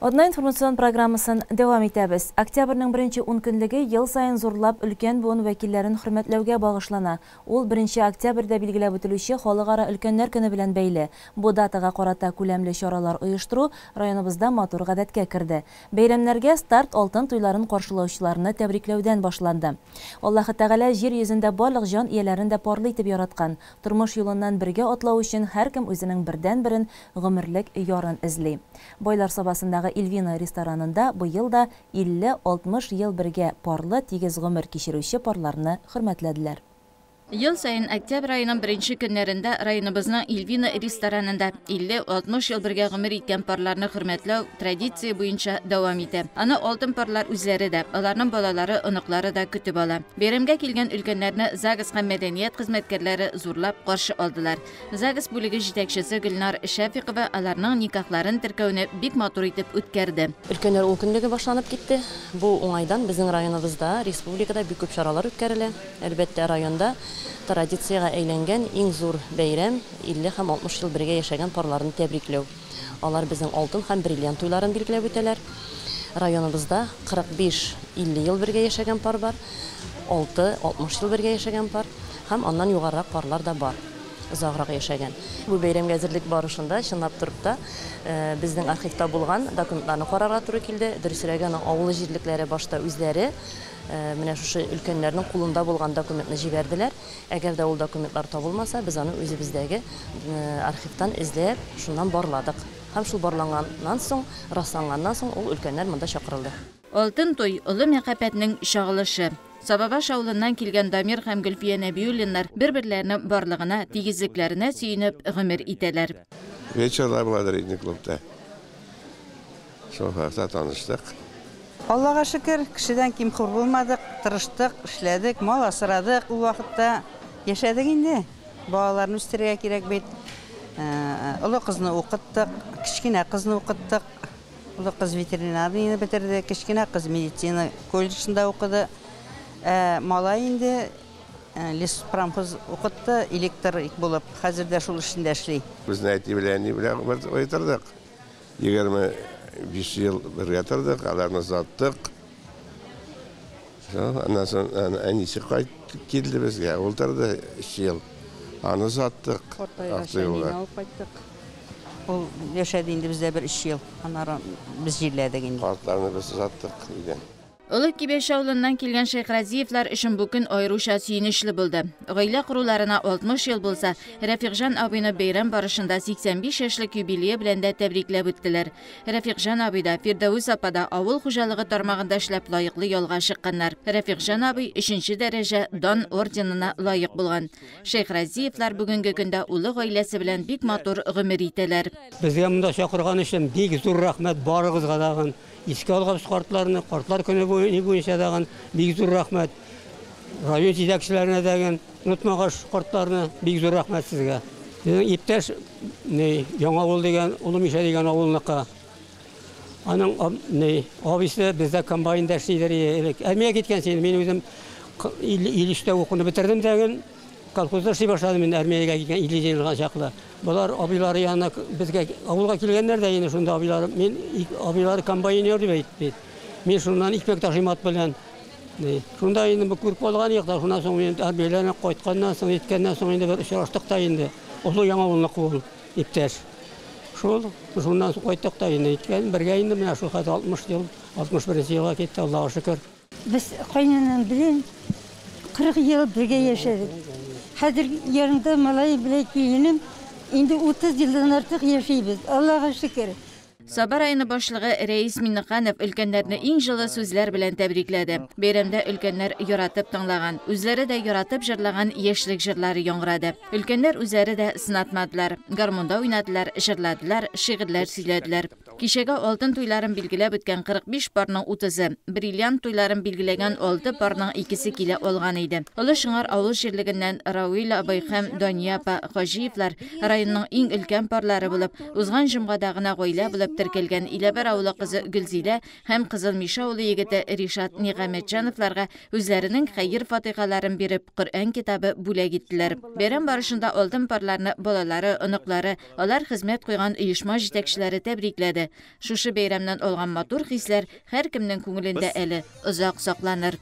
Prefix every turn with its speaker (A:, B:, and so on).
A: Одна информацион программасын дәвам итәбез. Октябрьнең 1-10 көнлеге ел сайын зурлап өлкән буын вәкилләрен хөрмәтләүгә багышлана. Ул 1 октябрьдә билгеләп үтелүче халыкара өлкәннәр көне белән бәйле. Бу датага карата күләмле чаралар оештыру районыбызда матур гадәткә керде. Бәйрәмнәргә старт алтын туйларын каршылаучыларны тәбрикләүдән башланды. Аллаһы Тәгалә җир йөзендә барлык җан ияләрен дә парлы итеп яраткан. Тормыш юлыннан бергә атлау өчен һәркем үзенең бердән-берен гомерлек ярын эзли. Бойлар сабасындагы Илвина ресторанында бу елда 50-60 ел бергә парлы тигез гомер кичерүче парларны хөрмәтләделәр.
B: Ел сайын октябрь айының 1 көннәрендә районыбызның Илвина ресторанында 50-60 ел бергә гомер иткән парларны хөрмәтләү традиция буенча дәвам итә. Аны алтын парлар үзләре дә, аларның балалары, оныклары да көтеп ала. Бәйрәмгә килгән өлкәннәрне ЗАГС һәм мәдәният хезмәткәрләре зурлап каршы алдылар. ЗАГС бүлеге җитәкчесе Гөлнар Шәфиқова аларның никахларын теркәүне бик матур итеп үткәрде.
C: Өлкәннәр ул көнлеге башланып китте. Бу уңайдан безнең районыбызда, республикада бик күп чаралар үткәрелә. Әлбәттә районда традицияга әйләнгән иң зур бәйрәм 50 һәм 60 ел бергә яшәгән парларны тәбрикләү. Алар безнең алтын һәм бриллиант туйларын билгеләп үтәләр. Районыбызда 45-50 ел бергә яшәгән пар бар, 6-60 ел бергә яшәгән пар һәм аннан югарырак парлар да бар. Узаграк яшәгән. Бу бәйрәмгә әзерлек барышында чынлап торып та безнең архивта булган документларны карарга туры килде. Дөресрәгән авыл җирлекләре башта үзләре менә шушы өлкәннәрнең кулында булган документны җибәрделәр. Әгәр дә ул документлар табылмаса, без аны үзебездәге архивтан эзләп, шуннан барладык. Һәм шул барланганнан соң, расланганнан соң ул өлкәннәр монда чакырылды.
B: Алтын туй олы мәхәббәтнең чагылышы. Сабабаш авылыннан килгән Дамир һәм Гөлфия Нәбиуллиннар бер-берләренең барлыгына, тигезлекләренә сөенеп гомер итәләр.
D: Вечерлар буладыр инде клубта. Шул вакытта таныштык.
E: Аллаға шөкер, кешедән ким-хур булмадык, тырыштык, эшләдек, мал асырадык, ул вакытта яшәдек инде. Балаларны үстерергә кирәк бит. Олы кызны укыттык, кичкенә кызны укыттык. Олы кыз ветеринарияны бетерде, кичкенә кыз медицина колледжында укыды. Малай инде леспромхоз укытты, электрик булып, хәзер дә шул эшендә эшли.
D: Безне әти белән ни белән ойтырдык. 25 ел бергә тордык, аларны саттык. Аннан соң әнисе кайтып килде безгә, ул торды 3 ел. Аны саттык.
E: Ул яшәде инде бездә 1-3 ел. Аннан без җирләдек инде.
D: Картларны без саттык өйдән.
B: Олы Кибеш авылыннан килгән Шәйхразиевлар өчен бу көн аеруча сөенечле булды. Гаилә құруларына 60 ел булса, Рәфиқжан абыйны бәйрәм барышында 85 яшьлек юбилее белән дә тәбрикләп үттеләр. Рәфиқжан абый да, Фирдәүс апа да авыл хуҗалыгы тармагында эшләп лаеклы ялга чыкканнар. Рәфиқжан абый 3-нче дәрәҗә дан орденына лаек булган. Шәйхразиевлар бүгенге көндә улы гаиләсе белән бик матур гомер итәләр.
F: Безгә монда чакырган өчен бик зур рәхмәт барыгызга да. Иске алган картларны, картлар көне буенча даган бик зур рәхмәт. Район җитәкчеләренә дәгән унытмагач картларны бик зур рәхмәт сезгә. Иптәш Яңа авыл дигән, Улымиша дигән авылныкы. Аның абыйсы бездә комбайнда эшлидер. Армиягә киткән син, мин үзем 53-тә укуны бетердем дигән. Колхозда эшли башладым мин армиягә киткән 50 елга чаклы. Булар абыйлары янына безгә авылга килгәннәр дә инде шунда абыйлары. Мин абыйлары комбайнер дип әйтте. Мин шуннан икмәк ташымат белән. Шунда инде бу күреп калган якта, шуннан соң мин армияләрне кайтканнан соң, иткәннән соң инде бер очраштык та инде. Олы Яңа авылны кул иптәш. Шуннан соң кайттык та инде. Иткән бергә инде менә шул хәзер 60 ел, 61 елга китте, Аллаһка шөкер.
G: Без кайнанам белән 40 ел бергә яшәдек. Хәзер ярымда малай белән киенем. Инде 30 елдан артык яшәйбез. Аллаһка шөкер.
B: Сабар айны башлыгы Рәис Миннеханов өлкәннәрне иң җылы сүзләр белән тәбрикләде. Бәйрәмдә өлкәннәр яратып тыңлаган, үзләре дә яратып җырлаган яшьлек җырлары яңгырады. Өлкәннәр үзләре дә сынатмадылар, гармунда уйнадылар, җырладылар, шигырьләр сөйләделәр. Кичәгә алтын туйларын билгеләп үткән 45 парның 30-ы, бриллиант туйларын билгеләгән 6 парның 2-се килә алган иде. Олы Шыңар авыл җирлегеннән Рауил абый һәм Дания апа Хаҗиевлар районның иң өлкән парлары булып, узган җомгада гына гаилә булып булып теркелгән Иләбер авылы кызы Гөлзилә һәм Кызыл Миша авылы егете Ришат Нигъмәтҗановларга үзләренең хәйр фатихаларын биреп, Коръән китабы бүләк иттеләр. Бәйрәм барышында алтын парларны балалары, оныклары, алар хезмәт куйган оешма җитәкчеләре тәбрикләде. Шушы бәйрәмнән алган матур хисләр һәркемнең күңелендә әле озак сакланыр.